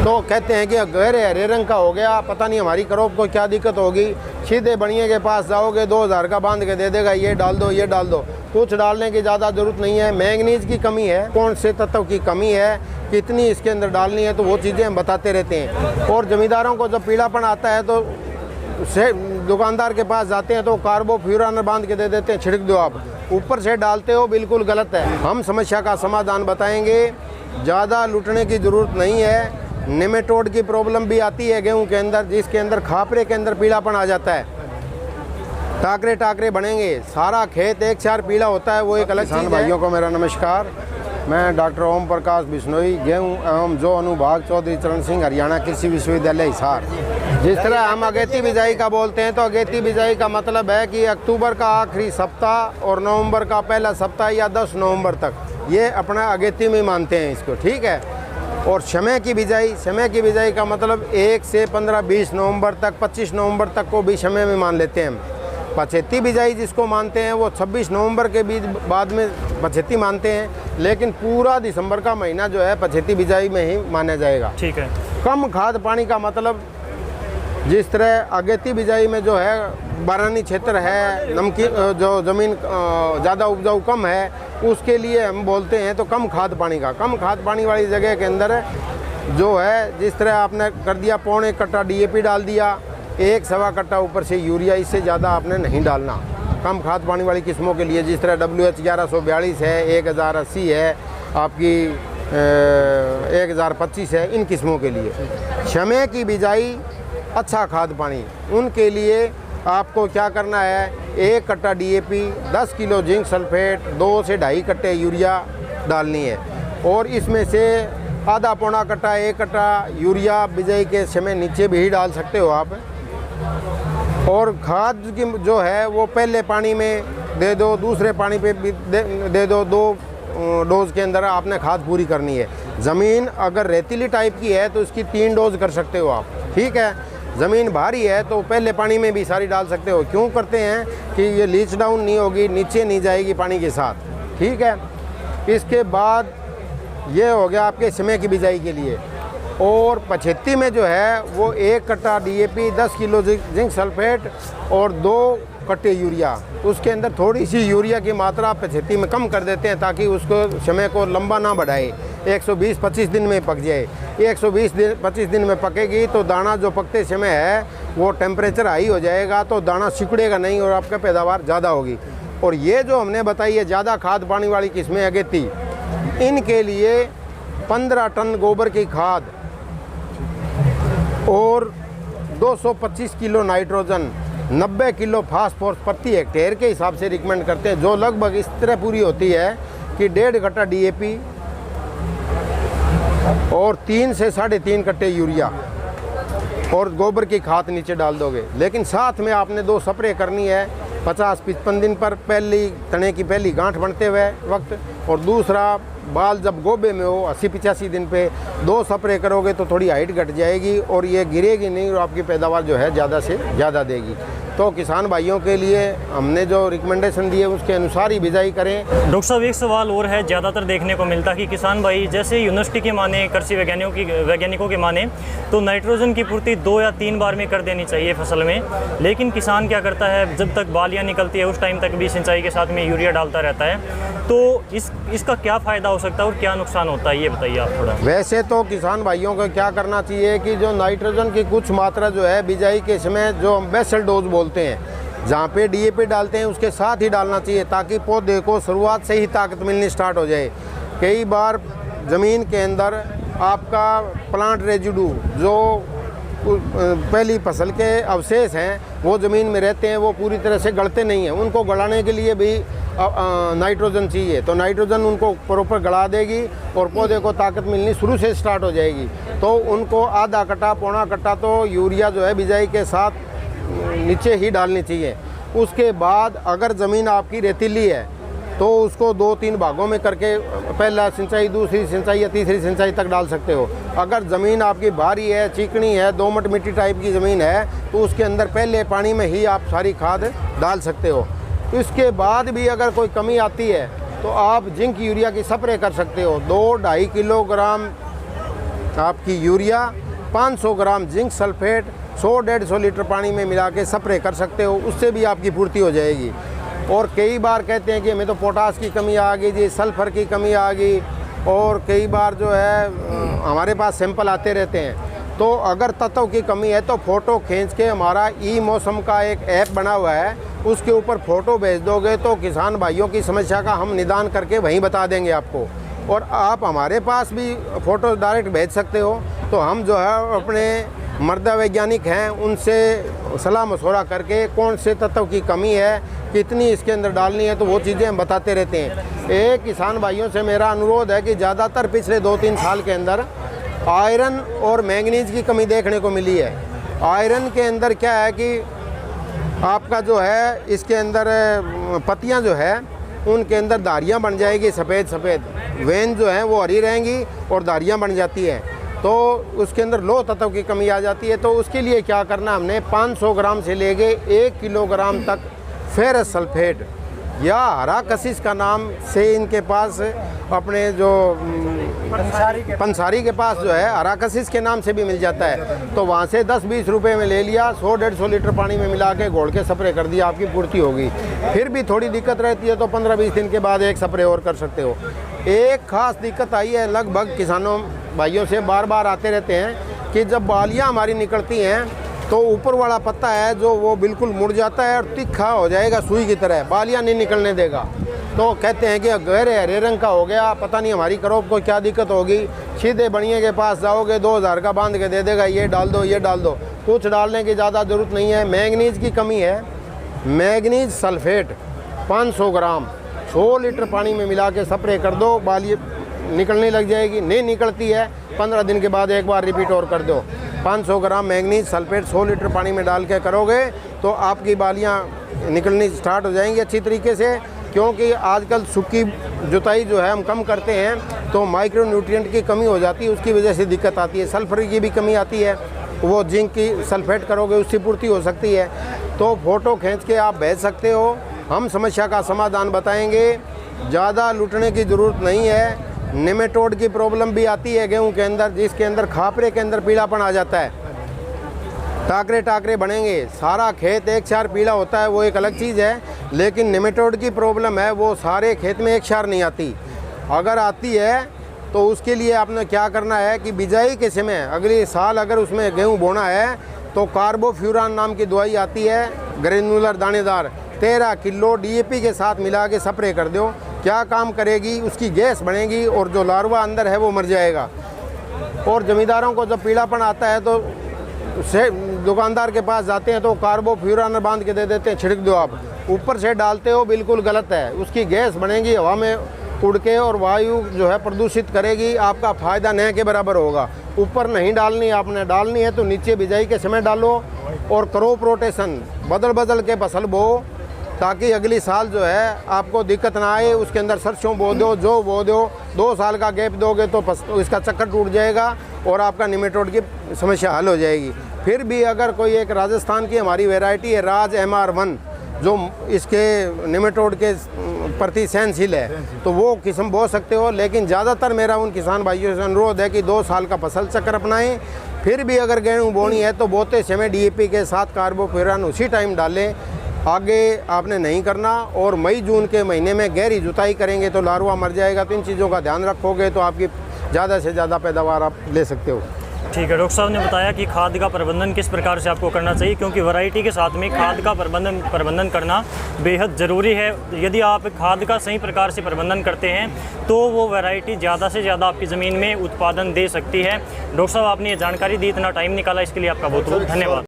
तो कहते हैं कि गहरे हरे रंग का हो गया, पता नहीं हमारी क्रॉप को क्या दिक्कत होगी। सीधे बढ़िया के पास जाओगे 2000 का बांध के दे देगा, ये डाल दो ये डाल दो। कुछ डालने की ज़्यादा ज़रूरत नहीं है। मैंगनीज की कमी है, कौन से तत्व की कमी है, कितनी इसके अंदर डालनी है, तो वो चीज़ें हम बताते रहते हैं। और ज़मींदारों को जब पीलापन आता है तो से दुकानदार के पास जाते हैं तो कार्बोफ्यूरान बांध के दे देते हैं, छिड़क दो आप, ऊपर से डालते हो, बिल्कुल गलत है। हम समस्या का समाधान बताएंगे। ज़्यादा लूटने की ज़रूरत नहीं है। नेमेटोड की प्रॉब्लम भी आती है गेहूं के अंदर, जिसके अंदर खापरे के अंदर पीलापन आ जाता है, टाकरे टाकरे बनेंगे, सारा खेत एक चार पीला होता है, वो एक अलग चीज़ है। भाइयों को मेरा नमस्कार, मैं डॉक्टर ओम प्रकाश बिश्नोई, गेहूं एवं जो अनुभाग चौधरी चरण सिंह, हरियाणा कृषि विश्वविद्यालय हिसार। जिस तरह हम अगेती बिजाई का बोलते हैं, तो अगेती बिजाई का मतलब है कि अक्टूबर का आखिरी सप्ताह और नवंबर का पहला सप्ताह या 10 नवंबर तक, ये अपना अगेती में मानते हैं इसको, ठीक है। और समय की बिजाई का मतलब 1 से 15-20 नवंबर तक, 25 नवंबर तक को भी समय में मान लेते हैं हम। पछेती बिजाई जिसको मानते हैं वो 26 नवंबर के बीच बाद में पछेती मानते हैं, लेकिन पूरा दिसंबर का महीना जो है पछेती बिजाई में ही माना जाएगा, ठीक है। कम खाद पानी का मतलब, जिस तरह अगेती बिजाई में जो है बारानी क्षेत्र है, नमकीन जो ज़मीन ज़्यादा उपजाऊ कम है, उसके लिए हम बोलते हैं तो कम खाद पानी का। कम खाद पानी वाली जगह के अंदर जो है, जिस तरह आपने कर दिया, 1.25 कट्टा DAP डाल दिया, 1-1.25 कट्टा ऊपर से यूरिया, इससे ज़्यादा आपने नहीं डालना कम खाद पानी वाली किस्मों के लिए। जिस तरह WH 1142 है, 1080 है, आपकी 1025 है, इन किस्मों के लिए। समय की बिजाई, अच्छा खाद पानी, उनके लिए आपको क्या करना है, 1 कट्टा DAP, 10 किलो जिंक सल्फेट, 2 से 2.5 कट्टे यूरिया डालनी है। और इसमें से आधा पौना कट्टा 1 कट्टा यूरिया बिजाई के समय नीचे भी डाल सकते हो आप। और खाद की जो है वो पहले पानी में दे दो, दूसरे पानी पे भी दे दो, 2 डोज के अंदर आपने खाद पूरी करनी है। ज़मीन अगर रेतीली टाइप की है तो इसकी 3 डोज कर सकते हो आप, ठीक है। ज़मीन भारी है तो पहले पानी में भी सारी डाल सकते हो। क्यों करते हैं कि ये लीच डाउन नहीं होगी, नीचे नहीं जाएगी पानी के साथ, ठीक है। इसके बाद ये हो गया आपके समय की बिजाई के लिए। और पछेती में जो है वो 1 कट्टा DAP, 10 किलो जिंक सल्फेट और 2 कट्टे यूरिया, उसके अंदर थोड़ी सी यूरिया की मात्रा पछेती में कम कर देते हैं ताकि उसको समय को लंबा ना बढ़ाए, 120-25 दिन में पक जाए। 120-25 दिन में पकेगी तो दाना जो पकते समय है वो टेम्परेचर हाई हो जाएगा, तो दाना सिकुड़ेगा नहीं और आपका पैदावार ज़्यादा होगी। और ये जो हमने बताई है ज़्यादा खाद पानी वाली किस्में अगेती, इनके लिए 15 टन गोबर की खाद और 225 किलो नाइट्रोजन, 90 किलो फास्फोरस प्रति हेक्टेयर के हिसाब से रिकमेंड करते हैं, जो लगभग इस तरह पूरी होती है कि 1.5 कट्टा DAP और 3 से 3.5 कट्टे यूरिया और गोबर की खाद नीचे डाल दोगे। लेकिन साथ में आपने 2 स्प्रे करनी है, 50-55 दिन पर, पहली तने की पहली गांठ बनते हुए वक्त, और दूसरा बाल जब गोबे में हो 80-85 दिन पे 2 स्प्रे करोगे तो थोड़ी हाइट घट जाएगी और ये गिरेगी नहीं और आपकी पैदावार जो है ज़्यादा से ज़्यादा देगी। तो किसान भाइयों के लिए हमने जो रिकमेंडेशन दिए उसके अनुसार ही बिजाई करें। डॉक्टर साहब, एक सवाल और है, ज़्यादातर देखने को मिलता है कि किसान भाई, जैसे यूनिवर्सिटी के माने, कृषि वैज्ञानिकों के माने तो नाइट्रोजन की पूर्ति 2 या 3 बार में कर देनी चाहिए फसल में, लेकिन किसान क्या करता है, जब तक बालियाँ निकलती है उस टाइम तक भी सिंचाई के साथ में यूरिया डालता रहता है। तो इसका क्या फ़ायदा हो सकता है और क्या नुकसान होता है, ये बताइए आप थोड़ा। वैसे तो किसान भाइयों को क्या करना चाहिए कि जो नाइट्रोजन की कुछ मात्रा जो है बिजाई के समय, जो हम बेसल डोज बोलते हैं, जहाँ पे DAP डालते हैं उसके साथ ही डालना चाहिए, ताकि पौधे को शुरुआत से ही ताकत मिलनी स्टार्ट हो जाए। कई बार ज़मीन के अंदर आपका प्लांट रेजिडू, जो पहली फसल के अवशेष हैं, वो ज़मीन में रहते हैं, वो पूरी तरह से गलते नहीं हैं। उनको गलाने के लिए भी नाइट्रोजन चाहिए, तो नाइट्रोजन उनको प्रॉपर गला देगी और पौधे को ताकत मिलनी शुरू से स्टार्ट हो जाएगी। तो उनको आधा कट्टा, पौना कट्टा तो यूरिया जो है बिजाई के साथ नीचे ही डालनी चाहिए। उसके बाद अगर ज़मीन आपकी रेतीली है तो उसको 2-3 भागों में करके पहला सिंचाई, दूसरी सिंचाई या तीसरी सिंचाई तक डाल सकते हो। अगर ज़मीन आपकी भारी है, चिकनी है, दोमट मिट्टी टाइप की ज़मीन है, तो उसके अंदर पहले पानी में ही आप सारी खाद डाल सकते हो। इसके बाद भी अगर कोई कमी आती है तो आप जिंक यूरिया की स्प्रे कर सकते हो। 2-2.5 किलोग्राम आपकी urea, 500 gram zinc sulphate 100-150 litre पानी में मिला के स्प्रे कर सकते हो, उससे भी आपकी पूर्ति हो जाएगी। और कई बार कहते हैं कि हमें तो पोटास की कमी आ गई जी, सल्फ़र की कमी आ गई, और कई बार जो है हमारे पास सैंपल आते रहते हैं। तो अगर तत्व की कमी है तो फ़ोटो खींच के हमारा ई मौसम का एक ऐप बना हुआ है, उसके ऊपर फ़ोटो भेज दोगे तो किसान भाइयों की समस्या का हम निदान करके वहीं बता देंगे आपको। और आप हमारे पास भी फ़ोटो डायरेक्ट भेज सकते हो, तो हम जो है अपने मर्दा वैज्ञानिक हैं उनसे सलाह मशवरा करके कौन से तत्व की कमी है, कितनी इसके अंदर डालनी है, तो वो चीज़ें हम बताते रहते हैं। एक किसान भाइयों से मेरा अनुरोध है कि ज़्यादातर पिछले 2-3 साल के अंदर आयरन और मैंगनीज की कमी देखने को मिली है। आयरन के अंदर क्या है कि आपका जो है इसके अंदर पत्तियां जो है उनके अंदर धारियां बन जाएगी, सफ़ेद सफ़ेद वेन जो है वो हरी रहेंगी और धारियां बन जाती है, तो उसके अंदर लोह तत्व की कमी आ जाती है। तो उसके लिए क्या करना, हमने 500 ग्राम से लेके 1 किलोग्राम तक फेरस सल्फेट या हरा कशिश का नाम से इनके पास अपने जो पंसारी के पास जो है हरा कशिश के नाम से भी मिल जाता है, तो वहाँ से 10-20 रुपए में ले लिया, 100-150 लीटर पानी में मिला के घोल के स्प्रे कर दिया, आपकी पूर्ति होगी। फिर भी थोड़ी दिक्कत रहती है तो 15-20 दिन के बाद एक स्प्रे और कर सकते हो। एक खास दिक्कत आई है, लगभग किसानों भाइयों से बार बार आते रहते हैं कि जब बालियाँ हमारी निकलती हैं तो ऊपर वाला पत्ता है जो वो बिल्कुल मुड़ जाता है और तीखा हो जाएगा, सुई की तरह, बालियाँ नहीं निकलने देगा। तो कहते हैं कि गहरे हरे रंग का हो गया, पता नहीं हमारी क्रॉप को क्या दिक्कत होगी। सीधे बढ़िया के पास जाओगे 2000 का बांध के दे देगा, ये डाल दो ये डाल दो, कुछ डालने की ज़्यादा ज़रूरत नहीं है। मैंगनीज की कमी है, मैंगनीज सल्फेट 500 ग्राम 100 लीटर पानी में मिला के स्प्रे कर दो, बाली निकलने लग जाएगी। नहीं निकलती है 15 दिन के बाद एक बार रिपीट और कर दो। 500 ग्राम मैंगनीज सल्फेट 100 लीटर पानी में डाल के करोगे तो आपकी बालियाँ निकलनी स्टार्ट हो जाएंगी अच्छी तरीके से। क्योंकि आजकल सूखी जुताई जो है हम कम करते हैं तो माइक्रो न्यूट्रिएंट की कमी हो जाती है, उसकी वजह से दिक्कत आती है। सल्फर की भी कमी आती है, वो जिंक की सल्फेट करोगे उससे पूर्ति हो सकती है। तो फ़ोटो खींच के आप भेज सकते हो, हम समस्या का समाधान बताएंगे। ज़्यादा लूटने की ज़रूरत नहीं है। नेमेटोड की प्रॉब्लम भी आती है गेहूं के अंदर, जिसके अंदर खापरे के अंदर पीलापन आ जाता है, टाकरे टाकरे बनेंगे, सारा खेत एक सार पीला होता है, वो एक अलग चीज़ है। लेकिन नेमेटोड की प्रॉब्लम है, वो सारे खेत में एक सार नहीं आती। अगर आती है तो उसके लिए आपने क्या करना है कि बिजाई के समय अगले साल अगर उसमें गेहूँ बोना है तो कार्बोफ्यूरान नाम की दवाई आती है, ग्रेनुलर दानेदार, 13 किलो DAP के साथ मिला के स्प्रे कर दो। क्या काम करेगी, उसकी गैस बनेगी और जो लार्वा अंदर है वो मर जाएगा। और ज़मींदारों को जब पीलापन आता है तो से दुकानदार के पास जाते हैं तो कार्बोफ्यूरान बांध के दे देते हैं, छिड़क दो। आप ऊपर से डालते हो, बिल्कुल गलत है। उसकी गैस बनेगी, हवा में उड़ के और वायु जो है प्रदूषित करेगी, आपका फ़ायदा न के बराबर होगा। ऊपर नहीं डालनी, आपने डालनी है तो नीचे बिजाई के समय डालो और क्रॉप रोटेशन बदल बदल के फसल बो, ताकि अगली साल जो है आपको दिक्कत ना आए। उसके अंदर सरसों बो दो, जो बो दो, 2 साल का गैप दोगे तो इसका चक्कर टूट जाएगा और आपका निमेटोड की समस्या हल हो जाएगी। फिर भी अगर कोई एक राजस्थान की हमारी वैरायटी है राज MR1 जो इसके निमेटोड के प्रति सहनशील है, तो वो किस्म बो सकते हो। लेकिन ज़्यादातर मेरा उन किसान भाइयों से अनुरोध है कि 2 साल का फसल चक्कर अपनाएं। फिर भी अगर गेहूँ बोनी है तो बोते समय DAP के साथ कार्बोफ्यूरान उसी टाइम डालें, आगे आपने नहीं करना। और मई जून के महीने में गहरी जुताई करेंगे तो लार्वा मर जाएगा। तो इन चीज़ों का ध्यान रखोगे तो आपकी ज़्यादा से ज़्यादा पैदावार आप ले सकते हो। ठीक है, डॉक्टर साहब ने बताया कि खाद का प्रबंधन किस प्रकार से आपको करना चाहिए, क्योंकि वैरायटी के साथ में खाद का प्रबंधन करना बेहद ज़रूरी है। यदि आप खाद का सही प्रकार से प्रबंधन करते हैं तो वो वैरायटी ज़्यादा से ज़्यादा आपकी ज़मीन में उत्पादन दे सकती है। डॉक्टर साहब आपने ये जानकारी दी, इतना टाइम निकाला, इसके लिए आपका बहुत बहुत धन्यवाद।